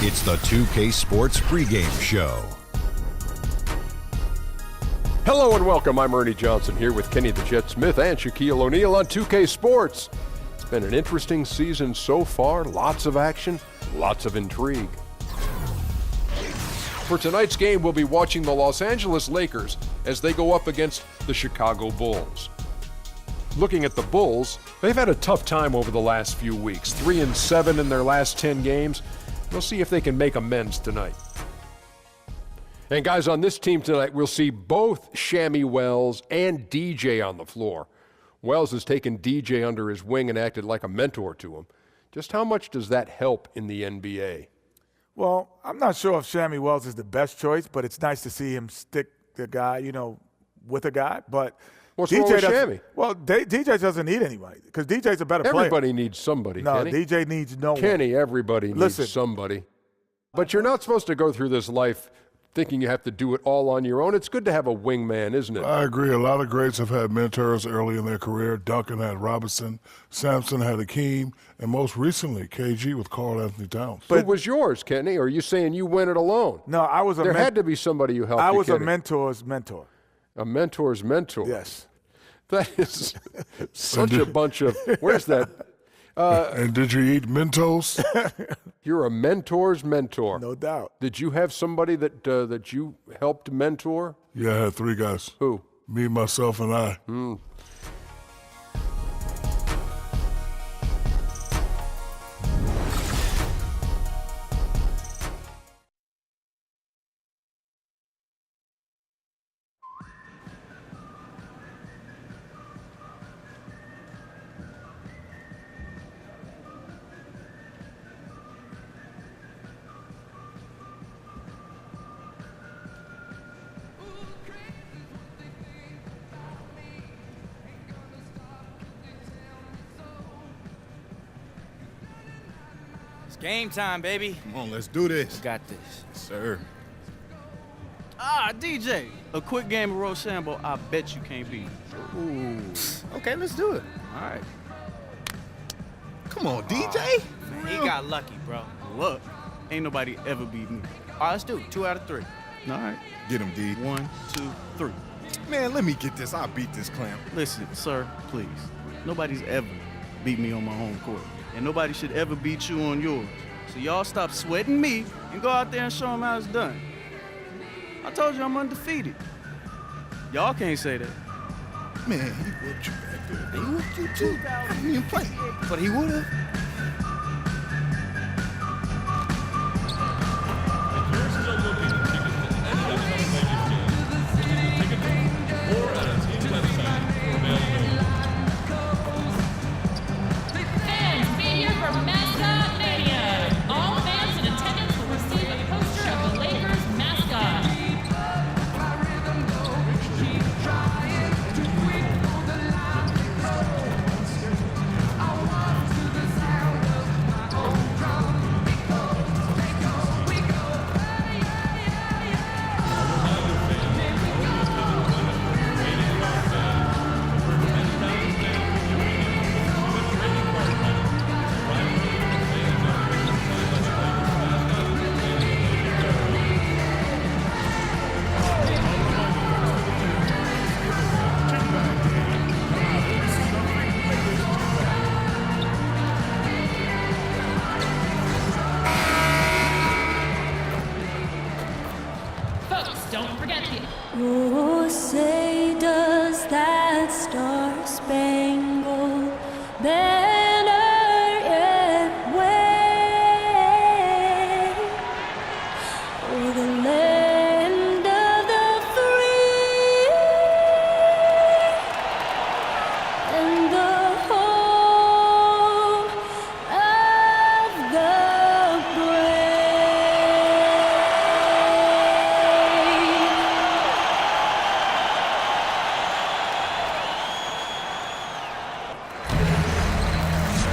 It's the 2K Sports pregame show. Hello and welcome. I'm Ernie Johnson here with Kenny the Jet Smith and Shaquille O'Neal on 2K Sports. It's been an interesting season so far. Lots of action, lots of intrigue. For tonight's game, we'll be watching the Los Angeles Lakers as they go up against the Chicago Bulls. Looking at the Bulls, they've had a tough time over the last few weeks. 3-7 in their last 10 games. We'll see if they can make amends tonight. And guys, on this team tonight, we'll see both Shammy Wells and DJ on the floor. Wells has taken DJ under his wing and acted like a mentor to him. Just how much does that help in the NBA? Well, I'm not sure if Shammy Wells is the best choice, but it's nice to see him stick the guy, with a guy. But What's wrong with Shammy? Well, DJ doesn't need anybody because DJ's a better player. Everybody needs somebody, No, Kenny. DJ needs no one. Kenny, everybody needs somebody. But you're not supposed to go through this life thinking you have to do it all on your own. It's good to have a wingman, isn't it? I agree. A lot of greats have had mentors early in their career. Duncan had Robinson, Sampson had Hakeem, and most recently, KG with Karl Anthony Towns. But who was yours, Kenny? Or are you saying you went it alone? No, I was a There had to be somebody who helped you, I was a Kenny. mentor's mentor. A mentor's mentor. Yes. That is such a bunch of, where's that? And did you eat Mentos? You're a mentor's mentor. No doubt. Did you have somebody that you helped mentor? Yeah, I had three guys. Who? Me, myself, and I. Game time, baby. Come on, let's do this. Got this. Sir. DJ, a quick game of Rochambeau, I bet you can't beat. Ooh. Okay, let's do it. All right. Come on, DJ. Man, he got lucky, bro. Look, ain't nobody ever beat me. All right, let's do it. 2 out of 3. All right. Get him, D. 1, 2, 3. Man, let me get this. I'll beat this clamp. Listen, sir, please. Nobody's ever beat me on my home court. And nobody should ever beat you on yours. So y'all stop sweating me and go out there and show them how it's done. I told you I'm undefeated. Y'all can't say that. Man, he whooped you back there. He whooped you too. I didn't even play. But he would have. Don't forget the... Oh, say does that star-spangled banner yet wave o'er the land of the free and the home of the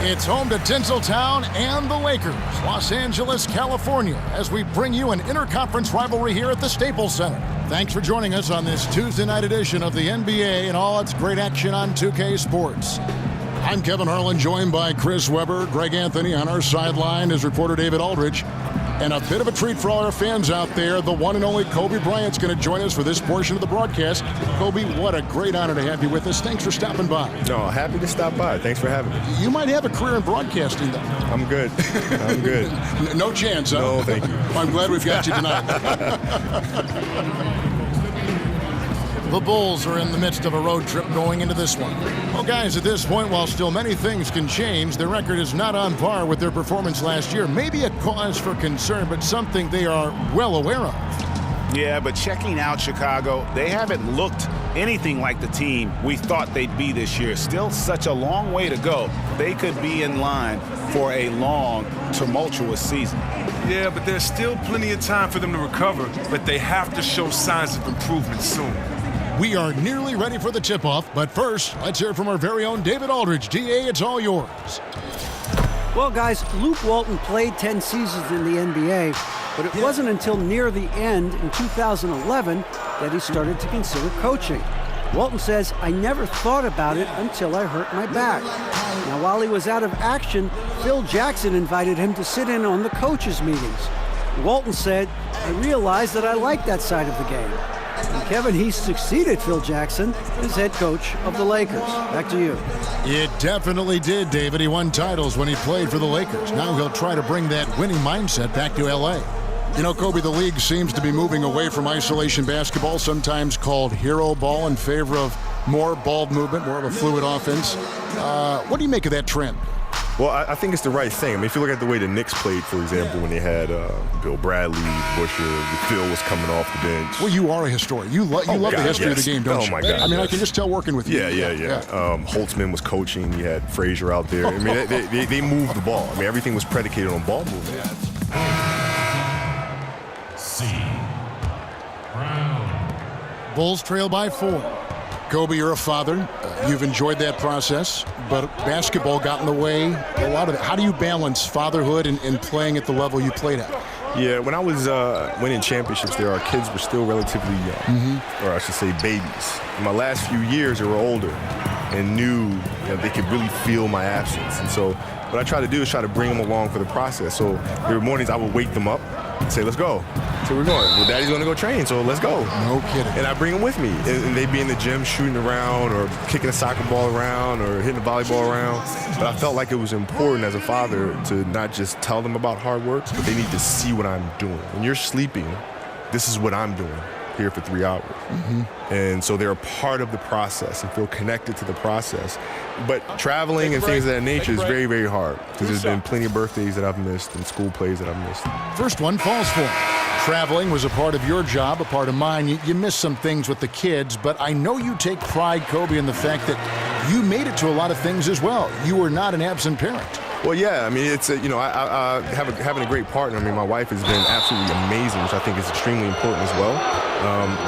It's home to Tinseltown and the Lakers, Los Angeles, California, as we bring you an interconference rivalry here at the Staples Center. Thanks for joining us on this Tuesday night edition of the NBA and all its great action on 2K Sports. I'm Kevin Harlan, joined by Chris Webber, Greg Anthony on our sideline, as reporter David Aldridge. And a bit of a treat for all our fans out there. The one and only Kobe Bryant's going to join us for this portion of the broadcast. Kobe, what a great honor to have you with us. Thanks for stopping by. No, happy to stop by. Thanks for having me. You might have a career in broadcasting, though. I'm good. I'm good. No chance, huh? No, thank you. I'm glad we've got you tonight. The Bulls are in the midst of a road trip going into this one. Well, guys, at this point, while still many things can change, their record is not on par with their performance last year. Maybe a cause for concern, but something they are well aware of. Yeah, but checking out Chicago, they haven't looked anything like the team we thought they'd be this year. Still such a long way to go. They could be in line for a long, tumultuous season. Yeah, but there's still plenty of time for them to recover, but they have to show signs of improvement soon. We are nearly ready for the tip-off, but first, let's hear from our very own David Aldridge. DA, it's all yours. Well, guys, Luke Walton played 10 seasons in the NBA, but it wasn't until near the end in 2011 that he started to consider coaching. Walton says, "I never thought about it until I hurt my back." Now, while he was out of action, Phil Jackson invited him to sit in on the coaches' meetings. Walton said, "I realized that I like that side of the game." And Kevin, he succeeded Phil Jackson as head coach of the Lakers. Back to you. It definitely did, David. He won titles when he played for the Lakers. Now he'll try to bring that winning mindset back to L.A. You know, Kobe, the league seems to be moving away from isolation basketball, sometimes called hero ball, in favor of more ball movement, more of a fluid offense. What do you make of that trend? Well, I think it's the right thing. I mean, if you look at the way the Knicks played, for example, when they had Bill Bradley, Busher, Phil was coming off the bench. Well, you are a historian. You love the history of the game, don't you? Oh, my God. I mean, I can just tell working with you. Yeah. Holtzman was coaching. You had Frazier out there. I mean, they moved the ball. I mean, everything was predicated on ball movement. Bulls trail by 4. Kobe, you're a father. You've enjoyed that process, but basketball got in the way. A lot of it. How do you balance fatherhood and playing at the level you played at? Yeah, when I was winning championships there, our kids were still relatively young, or I should say babies. In my last few years, they were older and knew they could really feel my absence. And so what I try to do is try to bring them along for the process. So there were mornings I would wake them up and say, "Let's go." So we're going. Well, Daddy's going to go train, so let's go. No kidding. And I bring them with me. And they'd be in the gym shooting around or kicking a soccer ball around or hitting a volleyball around. But I felt like it was important as a father to not just tell them about hard work, but they need to see what I'm doing. When you're sleeping, this is what I'm doing here for 3 hours. And so they're a part of the process and feel connected to the process. But traveling and things of that nature is very, very hard because there's been plenty of birthdays that I've missed and school plays that I've missed. First one falls for. Traveling was a part of your job, a part of mine. You missed some things with the kids, but I know you take pride, Kobe, in the fact that you made it to a lot of things as well. You were not an absent parent. Well, yeah, I mean, it's having a great partner. I mean, my wife has been absolutely amazing, which I think is extremely important as well,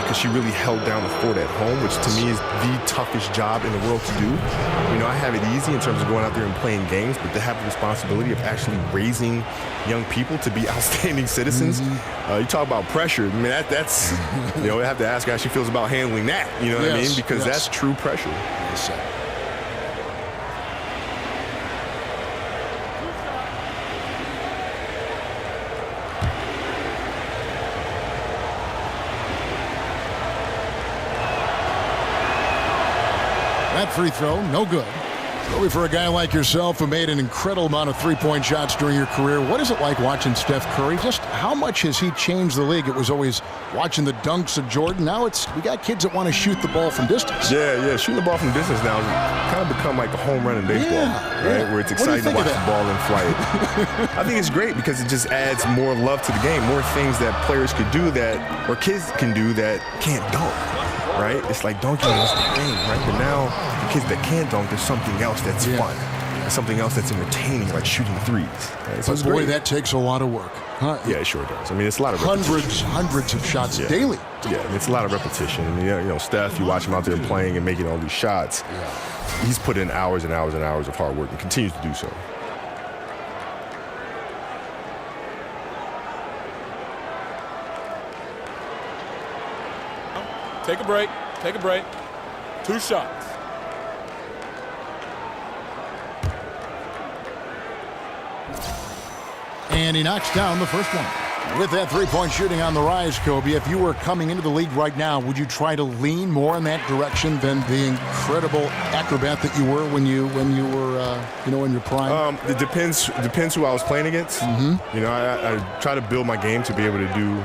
because she really held down the fort at home, which to me is the toughest job in the world to do. You know, I have it easy in terms of going out there and playing games, but to have the responsibility of actually raising young people to be outstanding citizens, you talk about pressure. I mean, that's I have to ask her how she feels about handling that. You know what I mean? Because that's true pressure. Yes, sir. That free throw, no good. Kobe, for a guy like yourself who made an incredible amount of three-point shots during your career, what is it like watching Steph Curry? Just how much has he changed the league? It was always watching the dunks of Jordan. Now we got kids that want to shoot the ball from distance. Yeah. Shooting the ball from distance now has kind of become like a home run in baseball, right? Where it's exciting to watch the ball in flight. I think it's great because it just adds more love to the game, more things that players could do or kids can do that can't dunk. Right? It's like dunking is the thing, right? But now the kids that can't dunk, there's something else that's fun. There's something else that's entertaining, like shooting threes. Right? So but boy, that takes a lot of work. Huh? Yeah, it sure does. I mean, it's a lot of repetition. Hundreds of shots daily. Yeah, it's a lot of repetition. I mean, Steph, you watch him out there playing and making all these shots. He's put in hours and hours and hours of hard work and continues to do so. Take a break. 2 shots. And he knocks down the first one. With that three-point shooting on the rise, Kobe, if you were coming into the league right now, would you try to lean more in that direction than the incredible acrobat that you were when you were in your prime? It depends who I was playing against. Mm-hmm. You know, I try to build my game to be able to do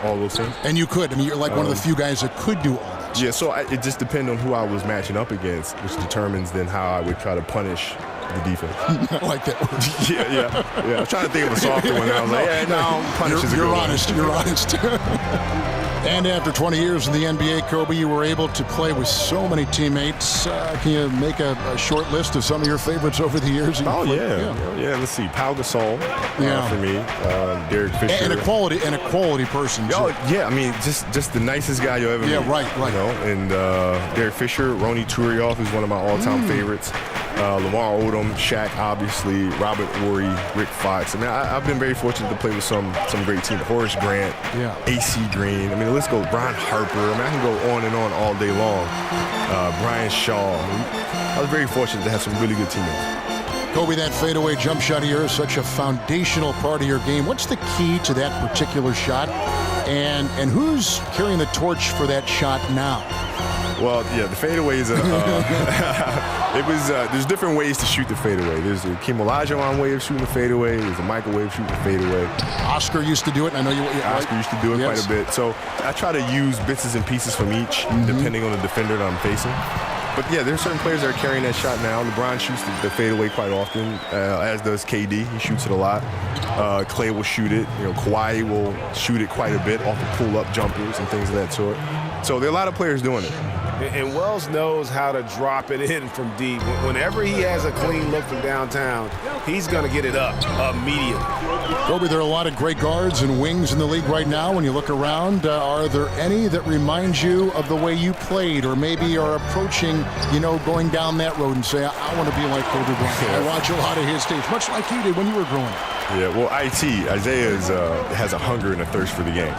all those things. And you could. I mean, you're like one of the few guys that could do all that. Yeah, so it just depends on who I was matching up against, which determines then how I would try to punish the defense. I like that word. Yeah. I was trying to think of a softer one. And I was like, punish is a good one. You're honest. And after 20 years in the NBA, Kobe, you were able to play with so many teammates. Can you make a short list of some of your favorites over the years? Yeah. Let's see. Pau Gasol for me. Derek Fisher. And a quality person. Oh, yeah. I mean, just the nicest guy you'll ever meet. Yeah, right. You know, and Derek Fisher, Ronny Turiaf is one of my all-time favorites. Lamar Odom, Shaq, obviously, Robert Horry, Rick Fox. I mean, I've been very fortunate to play with some great teams. Horace Grant, AC Green. I mean, the list goes. Brian Harper. I mean, I can go on and on all day long. Brian Shaw. I mean, I was very fortunate to have some really good teammates. Kobe, that fadeaway jump shot of yours, such a foundational part of your game. What's the key to that particular shot? And who's carrying the torch for that shot now? Well, yeah, the fadeaway is there's different ways to shoot the fadeaway. There's the Hakeem Olajuwon way of shooting the fadeaway. There's a Michael way of shooting the fadeaway. Oscar used to do it, and I know Oscar used to do it quite a bit. So I try to use bits and pieces from each, depending on the defender that I'm facing. But yeah, there's certain players that are carrying that shot now. LeBron shoots the fadeaway quite often, as does KD. He shoots it a lot. Clay will shoot it. You know, Kawhi will shoot it quite a bit off the pull-up jumpers and things of that sort. So there are a lot of players doing it. And Wells knows how to drop it in from deep. Whenever he has a clean look from downtown, he's going to get it up immediately. Kobe, there are a lot of great guards and wings in the league right now. When you look around, are there any that remind you of the way you played, or maybe are approaching, going down that road and say, I want to be like Kobe Bryant? I watch a lot of his tapes, much like you did when you were growing up. Yeah, well, Isaiah has a hunger and a thirst for the game,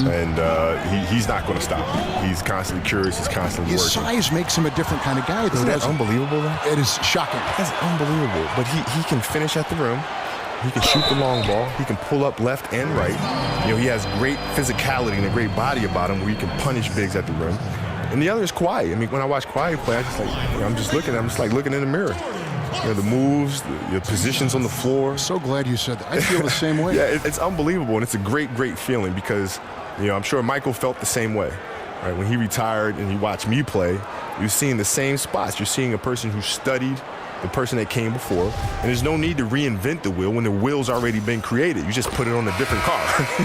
and he's not going to stop. He's constantly curious. He's constantly His working. size makes him a different kind of guy, though. Isn't that unbelievable, though? It is shocking. That's unbelievable. But he can finish at the rim. He can shoot the long ball. He can pull up left and right. He has great physicality and a great body about him where he can punish bigs at the rim. And the other is Kawhi. I mean, when I watch Kawhi play, I'm just looking in the mirror. The moves, the positions on the floor. So glad you said that. I feel the same way. Yeah, it's unbelievable, and it's a great, great feeling because, I'm sure Michael felt the same way. Right? When he retired and he watched me play, you're seeing the same spots. You're seeing a person who studied the person that came before, and there's no need to reinvent the wheel when the wheel's already been created. You just put it on a different car.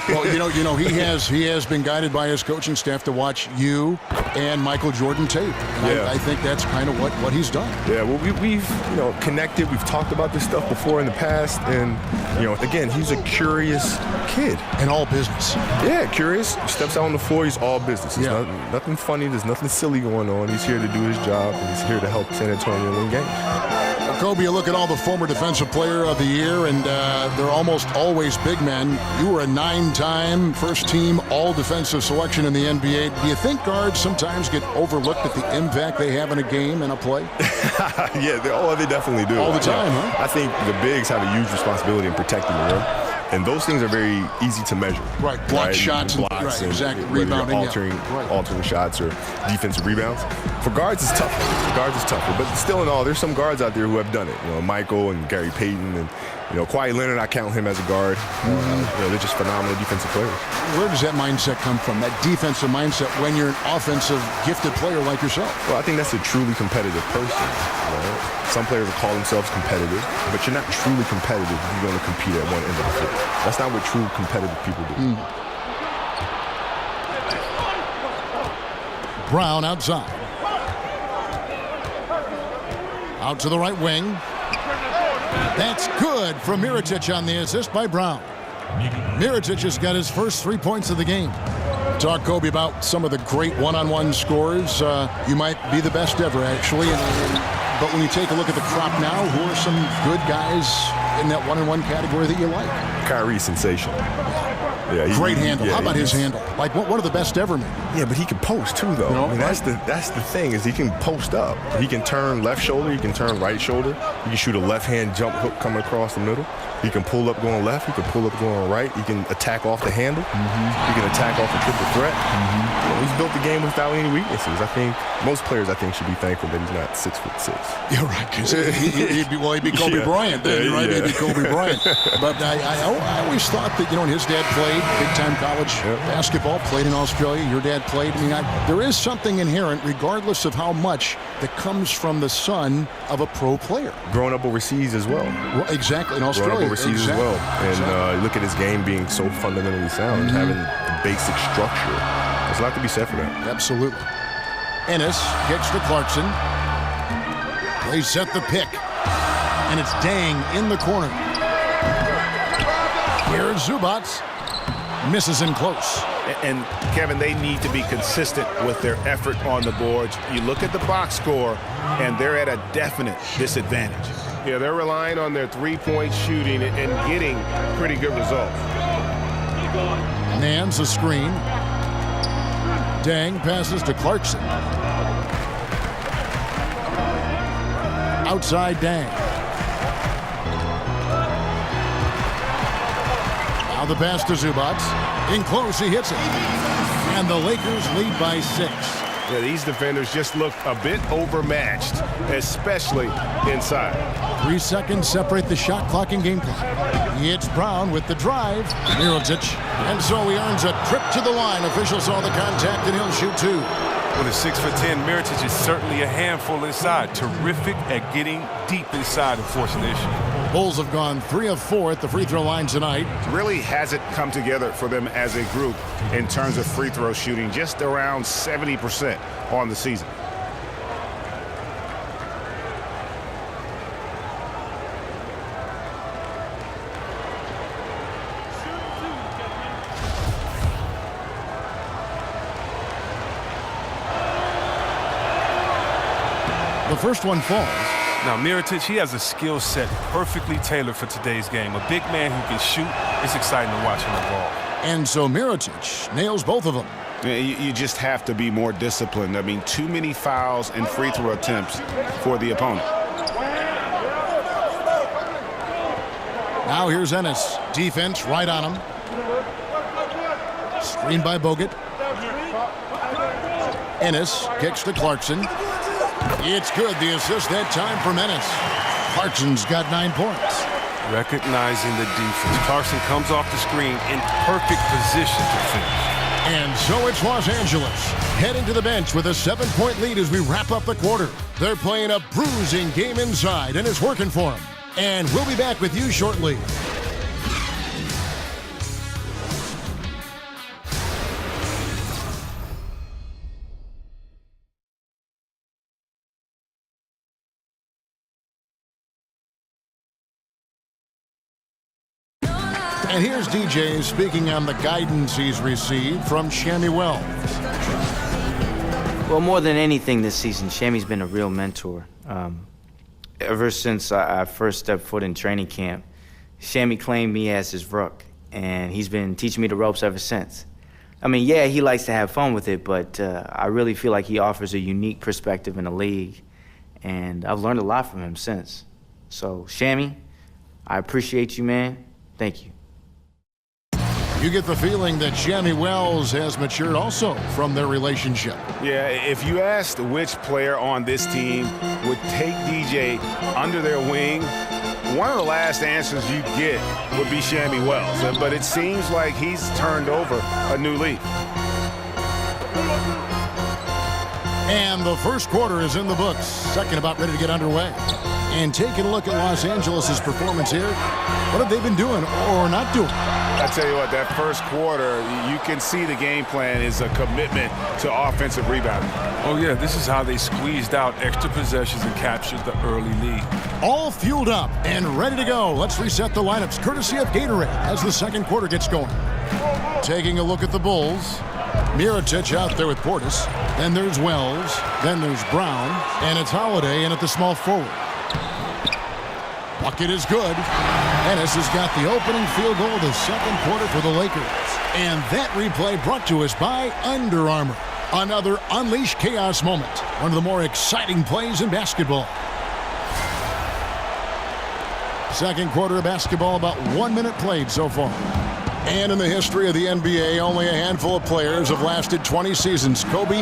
Well, he has been guided by his coaching staff to watch you and Michael Jordan tape. And I think that's kind of what he's done. Yeah, well, we've connected. We've talked about this stuff before in the past, and again, he's a curious kid. And all business. Yeah, curious. He steps out on the floor. He's all business. There's nothing funny. There's nothing silly going on. He's here to do his job, and he's here to help San Antonio win games. Kobe, you look at all the former Defensive Player of the Year, and they're almost always big men. You were a 9-time first-team all-defensive selection in the NBA. Do you think guards sometimes get overlooked at the impact they have in a game and a play? Yeah, they definitely do. All the time, huh? I think the bigs have a huge responsibility in protecting the rim. And those things are very easy to measure. Right, block shots. Blocks and exactly. Rebounding. Altering shots or defensive rebounds. For guards, it's tougher. But still in all, there's some guards out there who have done it. Michael and Gary Payton and, Kawhi Leonard, I count him as a guard. They're just phenomenal defensive players. Where does that mindset come from, that defensive mindset, when you're an offensive gifted player like yourself? Well, I think that's a truly competitive person. Some players will call themselves competitive, but you're not truly competitive if you're going to compete at one end of the floor. That's not what true competitive people do. Brown outside. Out to the right wing. That's good from Mirotic on the assist by Brown. Mirotic has got his first 3 points of the game. Talk, Kobe, about some of the great one-on-one scores. You might be the best ever, actually. But when you take a look at the crop now, who are some good guys in that one-on-one category that you like? Kyrie's sensational. Yeah, great handle. How about his handle? Like one of the best ever, man. Yeah, but he can post too, though. I mean, that's the thing is he can post up. He can turn left shoulder. He can turn right shoulder. He can shoot a left-hand jump hook coming across the middle. He can pull up going left. He can pull up going right. He can attack off the handle. He can attack off the triple threat. He's built the game without any weaknesses. I think most players, should be thankful that he's not 6'6". You're right, because he'd be Kobe Bryant then, right? He'd be Kobe Bryant. But I always thought that, and his dad played big-time college basketball, played in Australia. Your dad played. There is something inherent, regardless of how much, that comes from the son of a pro player. Growing up overseas as well. Exactly, in Australia. Growing up overseas as well. And look at his game being so fundamentally sound, having the basic structure. There's a lot to be said for that. Absolutely. Ennis gets to Clarkson. They set the pick. And it's Dang in the corner. Here's Zubats. Misses in close. And Kevin, they need to be consistent with their effort on the boards. You look at the box score, and they're at a definite disadvantage. Yeah, they're relying on their three-point shooting and getting pretty good results. Nance a screen. Dang passes to Clarkson. Outside Dang. Now the pass to Zubats. In close, he hits it. And the Lakers lead by 6. Yeah, these defenders just look a bit overmatched, especially inside. 3 seconds separate the shot clock and game clock. It's Brown with the drive. Mirotic. And so he earns a trip to the line. Officials saw the contact, and he'll shoot 2. With a 6'10", Mirotic is certainly a handful inside. Terrific at getting deep inside and forcing the issue. Bulls have gone 3 of 4 at the free throw line tonight. Really hasn't come together for them as a group in terms of free throw shooting, just around 70% on the season. The first one falls. Now, Mirotic, he has a skill set perfectly tailored for today's game. A big man who can shoot. It's exciting to watch him evolve. And so Mirotic nails both of them. Yeah, you just have to be more disciplined. I mean, too many fouls and free throw attempts for the opponent. Now here's Ennis. Defense right on him. Screened by Bogut. Ennis kicks to Clarkson. It's good. The assist that time from Ennis. Clarkson's got 9 points. Recognizing the defense. Clarkson comes off the screen in perfect position to finish. And so it's Los Angeles heading to the bench with a 7-point lead as we wrap up the quarter. They're playing a bruising game inside, and it's working for them. And we'll be back with you shortly. And here's DJ speaking on the guidance he's received from Shammy Wells. Well, more than anything this season, Shammy's been a real mentor. Ever since I first stepped foot in training camp, Shammy claimed me as his rook, and he's been teaching me the ropes ever since. I mean, yeah, he likes to have fun with it, but I really feel like he offers a unique perspective in the league, and I've learned a lot from him since. So, Shammy, I appreciate you, man. Thank you. You get the feeling that Shammy Wells has matured also from their relationship. Yeah, if you asked which player on this team would take DJ under their wing, one of the last answers you'd get would be Shammy Wells. But it seems like he's turned over a new leaf. And the first quarter is in the books. Second about ready to get underway. And taking a look at Los Angeles' performance here, what have they been doing or not doing? I tell you what, that first quarter, you can see the game plan is a commitment to offensive rebounding. Oh, yeah, this is how they squeezed out extra possessions and captured the early lead. All fueled up and ready to go. Let's reset the lineups, courtesy of Gatorade, as the second quarter gets going. Taking a look at the Bulls. Mirotic out there with Portis. Then there's Wells. Then there's Brown. And it's Holiday in at the small forward. Bucket is good. Ennis has got the opening field goal of the second quarter for the Lakers. And that replay brought to us by Under Armour. Another Unleash Chaos moment. One of the more exciting plays in basketball. Second quarter of basketball, about 1 minute played so far. And in the history of the NBA, only a handful of players have lasted 20 seasons. Kobe,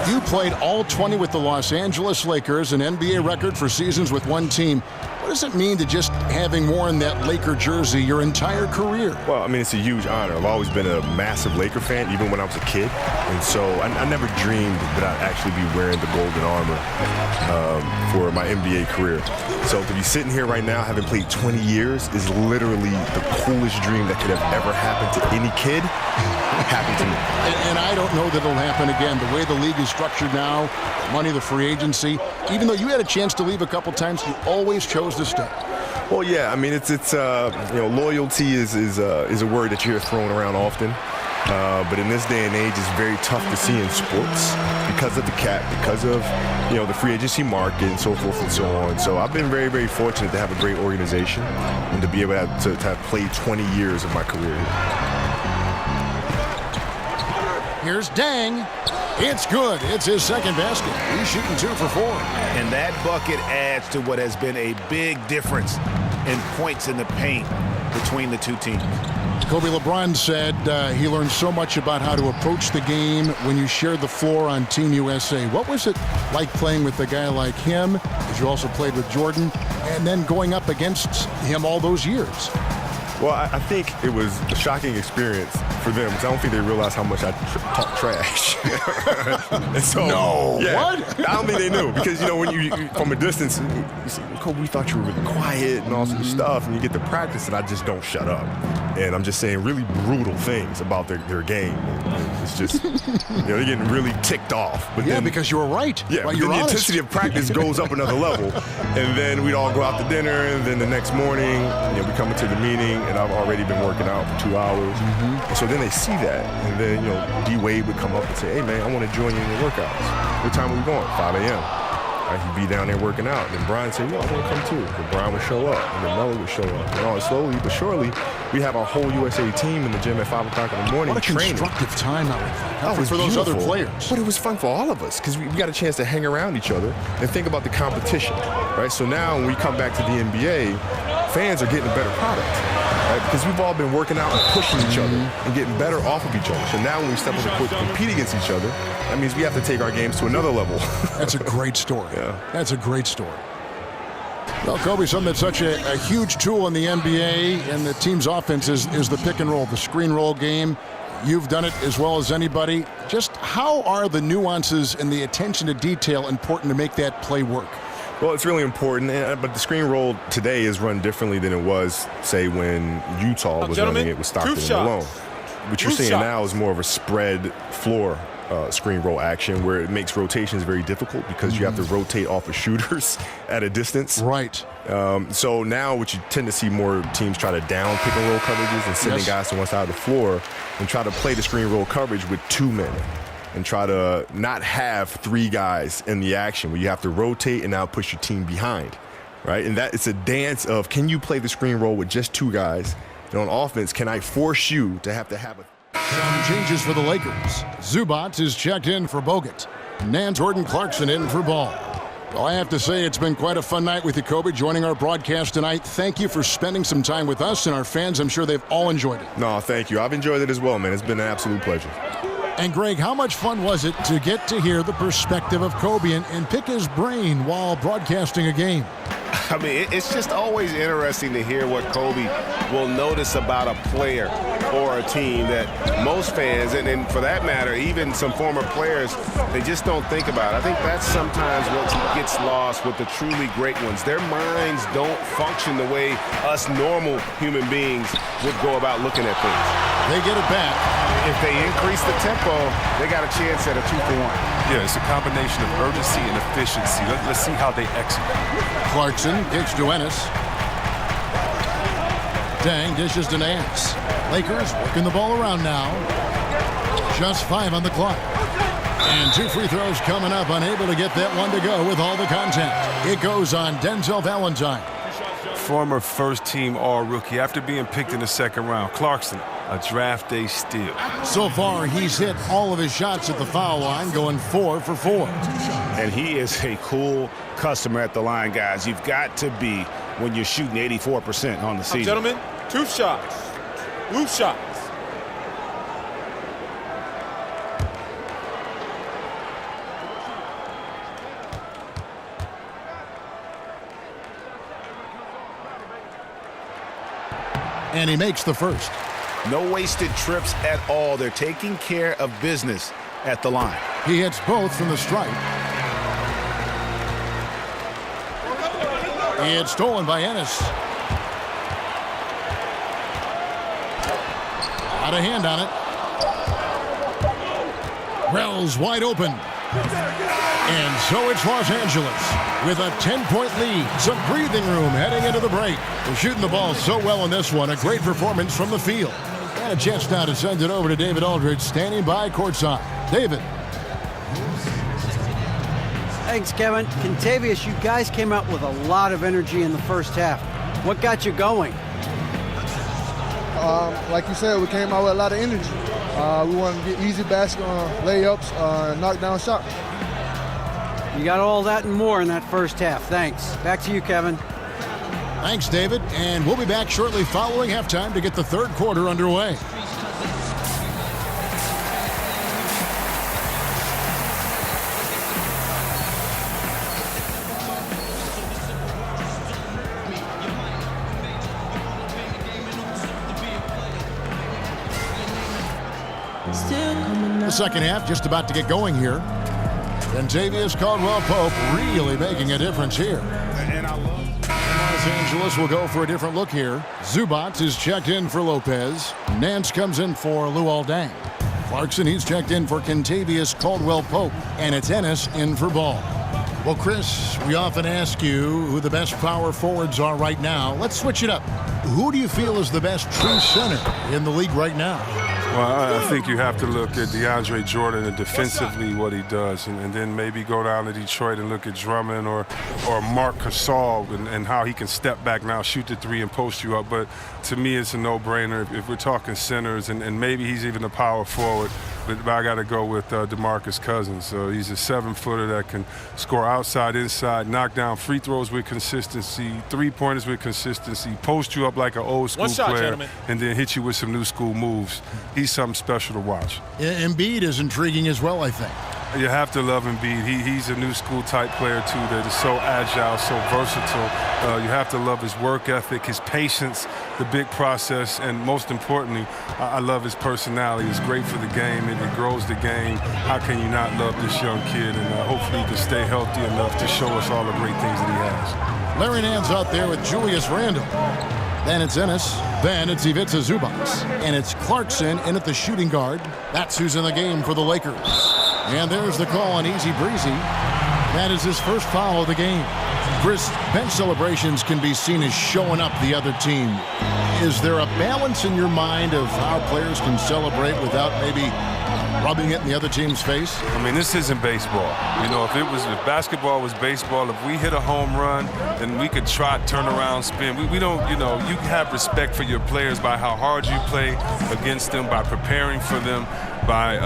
you played all 20 with the Los Angeles Lakers, an NBA record for seasons with one team. What does it mean to just having worn that Laker jersey your entire career? Well, I mean, it's a huge honor. I've always been a massive Laker fan, even when I was a kid. And so I never dreamed that I'd actually be wearing the golden armor for my NBA career. So to be sitting here right now, having played 20 years, is literally the coolest dream that could have ever happened to any kid. Happened to me. And I don't know that it'll happen again. The way the league is structured now, money, the free agency, even though you had a chance to leave a couple times, you always chose to stay. Well, yeah, I mean, it's loyalty is a word that you hear thrown around often. But in this day and age, it's very tough to see in sports because of the cap, because of, the free agency market and so forth and so on. So I've been very, very fortunate to have a great organization and to be able to have played 20 years of my career here. Here's Deng. It's good. It's his second basket. He's shooting 2 for 4. And that bucket adds to what has been a big difference in points in the paint between the two teams. Kobe LeBron said he learned so much about how to approach the game when you shared the floor on Team USA. What was it like playing with a guy like him, as you also played with Jordan, and then going up against him all those years? Well, I think it was a shocking experience for them because I don't think they realized how much I talk trash. And so, what? I don't think they knew because, when you from a distance, you say, Kobe, we thought you were really quiet and all sorts of stuff, and you get to practice, and I just don't shut up. And I'm just saying really brutal things about their game. It's just, they're getting really ticked off. But then, because you were right. Yeah, but then the intensity of practice goes up another level. And then we'd all go out to dinner, and then the next morning, we come into the meeting, and I've already been working out for 2 hours. And so then they see that, and then, D. Wade would come up and say, hey, man, I want to join you in your workouts. What time are we going? 5 a.m. He'd be down there working out. And then Brian would say, I want to come too. And Brian would show up, and then Melo would show up. And all slowly but surely, we have our whole USA team in the gym at 5 o'clock in the morning. What a training. constructive time out was for those beautiful. other players. But it was fun for all of us because we got a chance to hang around each other and think about the competition, right? So now when we come back to the NBA, fans are getting a better product, right? Because we've all been working out and pushing each other and getting better off of each other. So now when we step on the court to compete against each other, that means we have to take our games to another level. That's a great story. Yeah. That's a great story. Well, Kobe, something that's such a huge tool in the NBA and the team's offense is the pick and roll, the screen roll game. You've done it as well as anybody. Just how are the nuances and the attention to detail important to make that play work? Well, it's really important, but the screen roll today is run differently than it was, say, when Utah was running it with Stockton and Malone. What you're seeing now is more of a spread floor screen roll action where it makes rotations very difficult because you have to rotate off of shooters at a distance. Right. So now what you tend to see more teams try to down pick and roll coverages and sending guys to one side of the floor and try to play the screen roll coverage with 2 men and try to not have 3 guys in the action where you have to rotate and now push your team behind, right? And that it's a dance of, can you play the screen roll with just 2 guys? And on offense, can I force you to have a... Some changes for the Lakers. Zubac is checked in for Bogut. Jordan Clarkson in for Ball. Well, I have to say it's been quite a fun night with you, Kobe, joining our broadcast tonight. Thank you for spending some time with us and our fans. I'm sure they've all enjoyed it. No, thank you. I've enjoyed it as well, man. It's been an absolute pleasure. And Greg, how much fun was it to get to hear the perspective of Kobe and pick his brain while broadcasting a game? I mean, it's just always interesting to hear what Kobe will notice about a player or a team that most fans, and for that matter, even some former players, they just don't think about. I think that's sometimes what gets lost with the truly great ones. Their minds don't function the way us normal human beings would go about looking at things. They get it back. If they increase the tempo, they got a chance at a 2-for-1. Yeah, it's a combination of urgency and efficiency. Let's see how they execute. Clarkson kicks to Ennis. Deng dishes to Nance. Lakers working the ball around now. Just 5 on the clock. And 2 free throws coming up, unable to get that one to go with all the contact. It goes on Denzel Valentine. Former first-team All-Rookie after being picked in the second round. Clarkson, a draft day steal. So far, he's hit all of his shots at the foul line, going 4 for 4. And he is a cool customer at the line, guys. You've got to be when you're shooting 84% on the season. Gentlemen, 2 shots. Loose shots. And he makes the first. No wasted trips at all. They're taking care of business at the line. He hits both from the stripe. It's stolen by Ennis. Out of hand on it. Wells wide open. And so it's Los Angeles with a 10-point lead. Some breathing room heading into the break. They're shooting the ball so well in this one. A great performance from the field. And a chance now to send it over to David Aldridge, standing by courtside. David. Thanks, Kevin. Kentavious, you guys came out with a lot of energy in the first half. What got you going? Like you said, we came out with a lot of energy. We wanted to get easy basket layups, knock down shots. You got all that and more in that first half. Thanks. Back to you, Kevin. Thanks, David. And we'll be back shortly following halftime to get the third quarter underway. The second half just about to get going here. Kentavious Caldwell-Pope really making a difference here. And I love Los Angeles will go for a different look here. Zubac is checked in for Lopez. Nance comes in for Luol Deng. Clarkson, he's checked in for Kentavious Caldwell-Pope. And it's Ennis in for Ball. Well, Chris, we often ask you who the best power forwards are right now. Let's switch it up. Who do you feel is the best true center in the league right now? Well, I think you have to look at DeAndre Jordan and defensively what he does, and then maybe go down to Detroit and look at Drummond or Marc Gasol and how he can step back now, shoot the three, and post you up. But to me, it's a no-brainer if we're talking centers, and maybe he's even a power forward. But I got to go with DeMarcus Cousins. So he's a 7-footer that can score outside, inside, knock down free throws with consistency, three-pointers with consistency, post you up like an old-school player, and then hit you with some new-school moves. He's something special to watch. Embiid is intriguing as well, I think. You have to love Embiid. He's a new school type player too that is so agile, so versatile. You have to love his work ethic, his patience, the big process, and most importantly, I love his personality. It's great for the game. It grows the game. How can you not love this young kid? And hopefully he can stay healthy enough to show us all the great things that he has. Larry Nance out there with Julius Randle. Then it's Ennis. Then it's Ivica Zubac. And it's Clarkson in at the shooting guard. That's who's in the game for the Lakers. And there's the call on Easy Breezy. That is his first foul of the game. Chris, bench celebrations can be seen as showing up the other team. Is there a balance in your mind of how players can celebrate without maybe rubbing it in the other team's face? I mean, this isn't baseball. You know, if basketball was baseball, if we hit a home run, then we could trot, turn around, spin. We don't, you know, you have respect for your players by how hard you play against them, by preparing for them, by,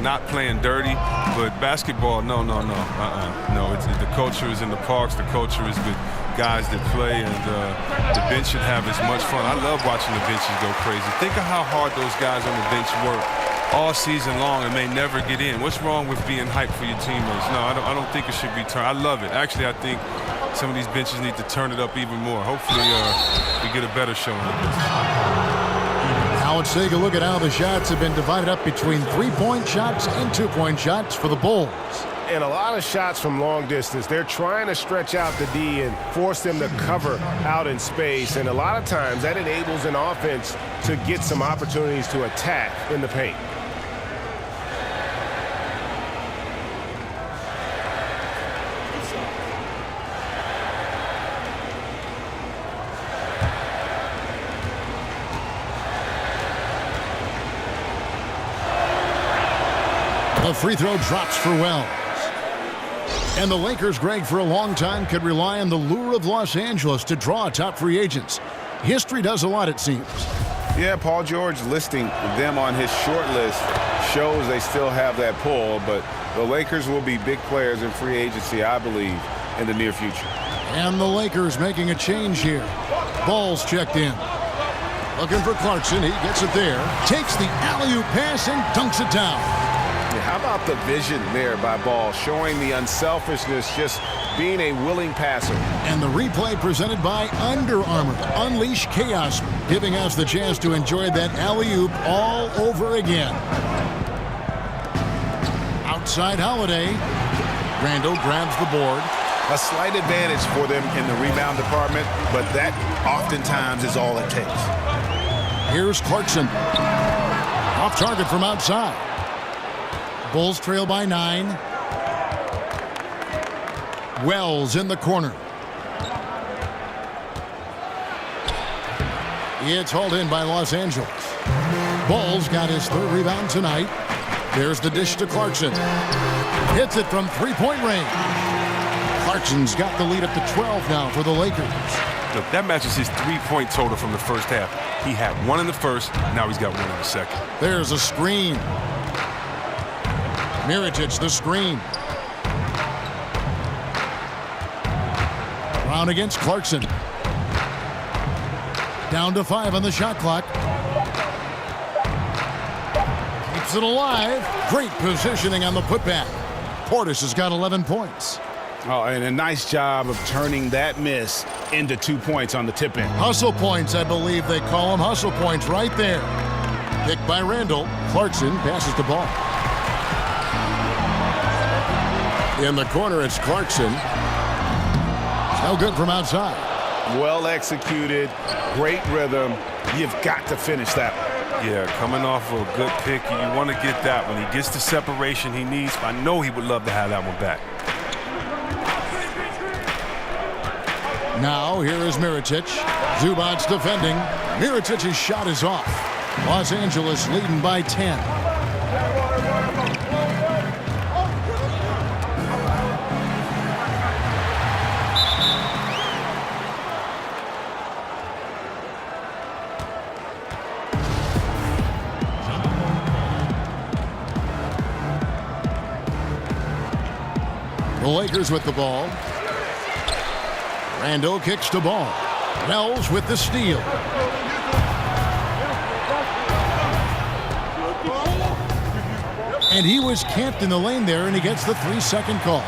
not playing dirty. But basketball, no. No, the culture is in the parks. The culture is with guys that play, and the bench should have as much fun. I love watching the benches go crazy. Think of how hard those guys on the bench work all season long and may never get in. What's wrong with being hyped for your teammates? No, I don't think it should be turned. I love it. Actually, I think some of these benches need to turn it up even more. Hopefully, we get a better showing of this. Now let's take a look at how the shots have been divided up between three-point shots and two-point shots for the Bulls. And a lot of shots from long distance. They're trying to stretch out the D and force them to cover out in space. And a lot of times that enables an offense to get some opportunities to attack in the paint. The free throw drops for Wells. And the Lakers, Greg, for a long time could rely on the lure of Los Angeles to draw top free agents. History does a lot, it seems. Yeah, Paul George listing them on his short list shows they still have that pull, but the Lakers will be big players in free agency, I believe, in the near future. And the Lakers making a change here. Ball's checked in. Looking for Clarkson. He gets it there. Takes the alley-oop pass and dunks it down. Yeah, how about the vision there by Ball, showing the unselfishness, just being a willing passer. And the replay presented by Under Armour. Unleash chaos, giving us the chance to enjoy that alley-oop all over again. Outside Holiday. Randall grabs the board. A slight advantage for them in the rebound department, but that oftentimes is all it takes. Here's Clarkson. Off target from outside. Bulls trail by 9. Wells in the corner. It's hauled in by Los Angeles. Ball's got his 3rd rebound tonight. There's the dish to Clarkson. Hits it from 3-point range. Clarkson's got the lead up to 12 now for the Lakers. Look, that matches his 3-point total from the first half. He had 1 in the first, now he's got 1 in the second. There's a screen. Mirotic the screen. Brown against Clarkson. Down to 5 on the shot clock. Keeps it alive. Great positioning on the putback. Portis has got 11 points. Oh, and a nice job of turning that miss into 2 points on the tip-in. Hustle points, I believe they call them. Hustle points right there. Picked by Randall. Clarkson passes the ball. In the corner, it's Clarkson. No good from outside. Well executed, great rhythm. You've got to finish that one. Yeah, coming off of a good pick, you want to get that when he gets the separation he needs. I know he would love to have that one back. Now, here is Mirotic. Zubac's defending. Miricic's shot is off. Los Angeles leading by 10. The Lakers with the ball. Randall kicks the ball. Wells with the steal. And he was camped in the lane there, and he gets the 3-second call.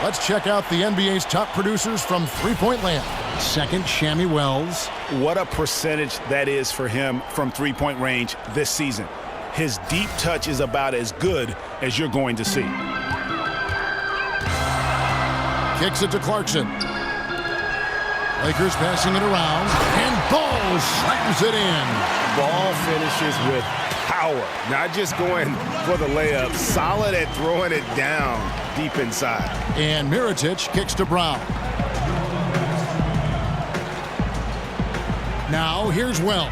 Let's check out the NBA's top producers from three-point land. Second, Shammy Wells. What a percentage that is for him from three-point range this season. His deep touch is about as good as you're going to see. Kicks it to Clarkson. Lakers passing it around, and Ball slams it in. Ball finishes with power, not just going for the layup, solid at throwing it down deep inside. And Mirotic kicks to Brown. Now here's Wells.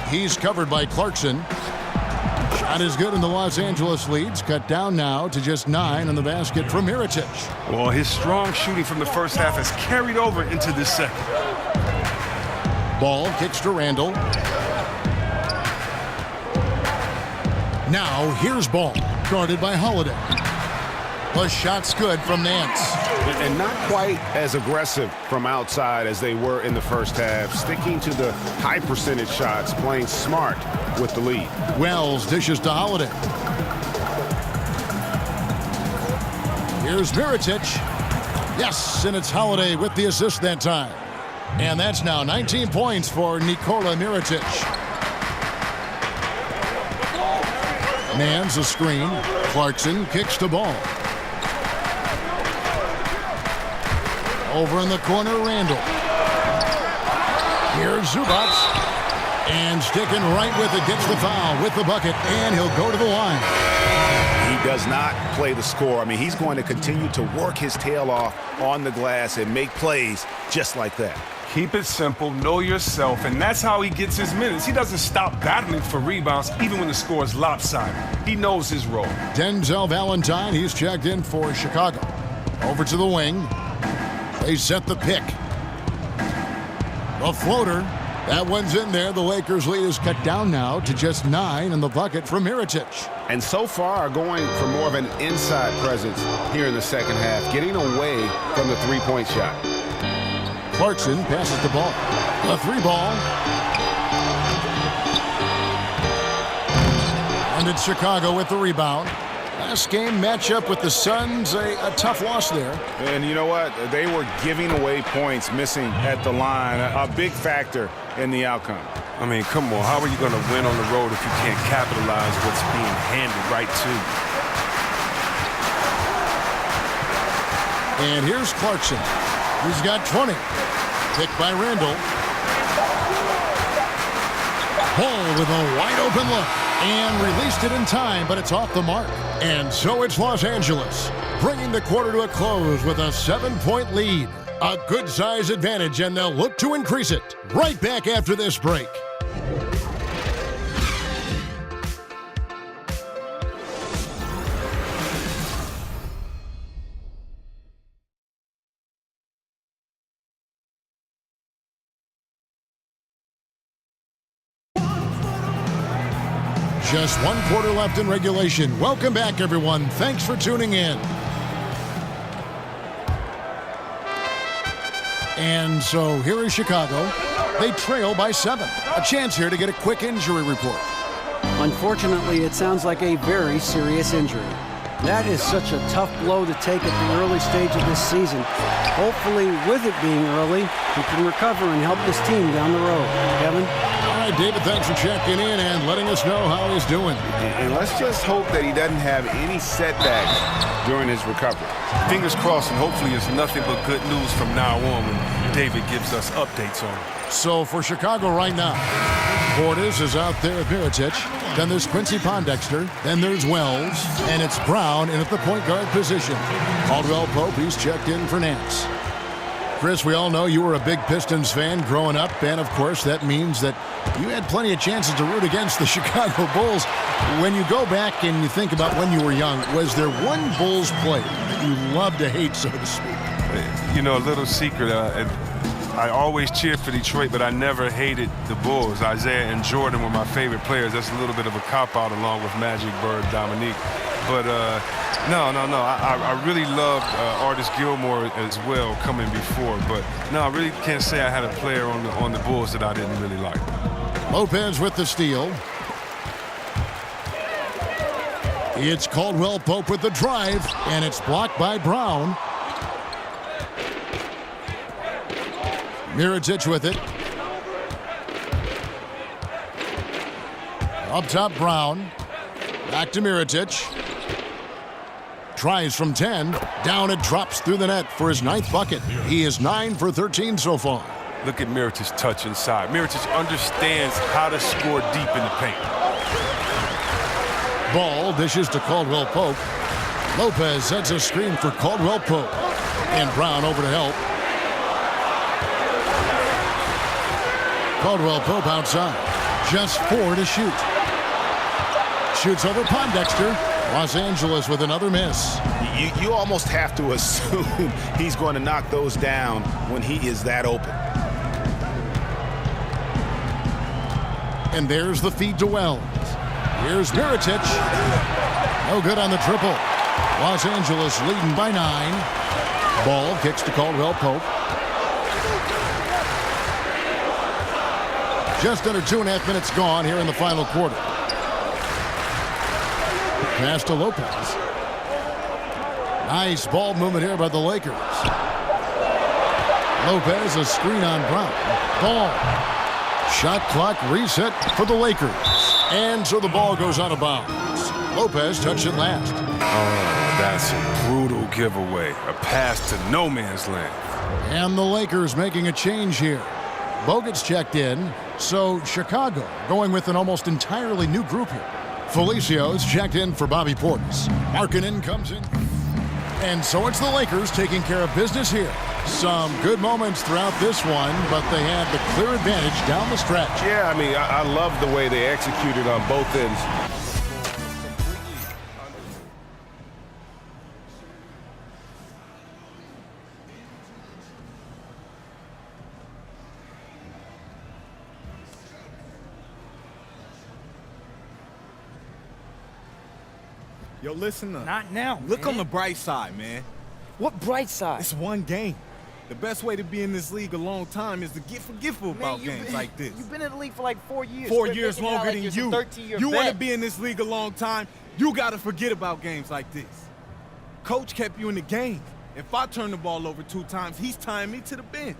He's covered by Clarkson. Shot is good, and the Los Angeles leads cut down now to just 9 on the basket from Mirotic. Well, his strong shooting from the first half has carried over into the second. Ball kicks to Randall. Now here's Ball, guarded by Holiday. The shot's good from Nance. And not quite as aggressive from outside as they were in the first half, sticking to the high percentage shots, playing smart with the lead. Wells dishes to Holiday. Here's Mirotic. Yes, and it's Holiday with the assist that time. And that's now 19 points for Nikola Mirotic. Man's a screen. Clarkson kicks the ball. Over in the corner, Randall. Here's Zubac. And sticking right with it, gets the foul with the bucket, and he'll go to the line. He does not play the score. I mean, he's going to continue to work his tail off on the glass and make plays just like that. Keep it simple, know yourself, and that's how he gets his minutes. He doesn't stop battling for rebounds even when the score is lopsided. He knows his role. Denzel Valentine, he's checked in for Chicago. Over to the wing. They set the pick. The floater. That one's in there. The Lakers' lead is cut down now to just 9 in the bucket from Mirotic. And so far going for more of an inside presence here in the second half, getting away from the three-point shot. Clarkson passes the ball. A 3-ball. And it's Chicago with the rebound. Last game matchup with the Suns, a tough loss there. And you know what? They were giving away points, missing at the line, a big factor in the outcome. I mean, come on. How are you going to win on the road if you can't capitalize what's being handed right to you? And here's Clarkson. He's got 20. Picked by Randall. Ball with a wide open look. And released it in time, but it's off the mark. And so it's Los Angeles, bringing the quarter to a close with a 7-point lead. A good size advantage, and they'll look to increase it. Right back after this break. Just 1 quarter left in regulation. Welcome back, everyone. Thanks for tuning in. And so here is Chicago. They trail by 7. A chance here to get a quick injury report. Unfortunately, it sounds like a very serious injury. That is such a tough blow to take at the early stage of this season. Hopefully, with it being early, he can recover and help this team down the road. Kevin? All right, David, thanks for checking in and letting us know how he's doing. And let's just hope that he doesn't have any setbacks during his recovery. Fingers crossed, and hopefully it's nothing but good news from now on when David gives us updates on it. So for Chicago right now, Portis is out there at Mirotic. Then there's Quincy Pondexter. Then there's Wells. And it's Brown in at the point guard position. Caldwell Pope, he's checked in for Nance. Chris, we all know you were a big Pistons fan growing up, and of course that means that you had plenty of chances to root against the Chicago Bulls. When you go back and you think about when you were young, was there one Bulls player that you loved to hate, so to speak? You know, a little secret, I always cheered for Detroit, but I never hated the Bulls. Isaiah and Jordan were my favorite players. That's a little bit of a cop-out along with Magic, Bird, Dominique. But no. I really loved Artis Gilmore as well coming before. But no, I really can't say I had a player on the Bulls that I didn't really like. Lopez with the steal. It's Caldwell Pope with the drive, and it's blocked by Brown. Mirotic with it. Up top, Brown. Back to Mirotic. Tries from 10. Down it drops through the net for his 9th bucket. He is 9 for 13 so far. Look at Mirotic's touch inside. Mirotic understands how to score deep in the paint. Ball dishes to Caldwell Pope. Lopez sets a screen for Caldwell Pope. And Brown over to help. Caldwell Pope outside. Just 4 to shoot. Shoots over Pondexter. Los Angeles with another miss. You almost have to assume he's going to knock those down when he is that open. And there's the feed to Wells. Here's Mirotic. No good on the triple. Los Angeles leading by 9. Ball kicks to Caldwell Pope. Just under 2.5 minutes gone here in the final quarter. Pass to Lopez. Nice ball movement here by the Lakers. Lopez, a screen on Brown. Ball. Shot clock reset for the Lakers. And so the ball goes out of bounds. Lopez touched it last. Oh, that's a brutal giveaway. A pass to no man's land. And the Lakers making a change here. Bogut's checked in. So Chicago going with an almost entirely new group here. Felicio's checked in for Bobby Portis. Markkanen comes in. And so it's the Lakers taking care of business here. Some good moments throughout this one, but they had the clear advantage down the stretch. Yeah, I mean, I love the way they executed on both ends. Yo, listen up. Not now, Look man. on the bright side, man. What bright side? It's one game. The best way to be in this league a long time is to get forgetful about games like this. You've been in the league for like 4 years. 4 years longer than you. You want to vet. be in this league a long time, you got to forget about games like this. Coach kept you in the game. If I turn the ball over 2 times, he's tying me to the bench.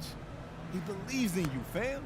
He believes in you, fam.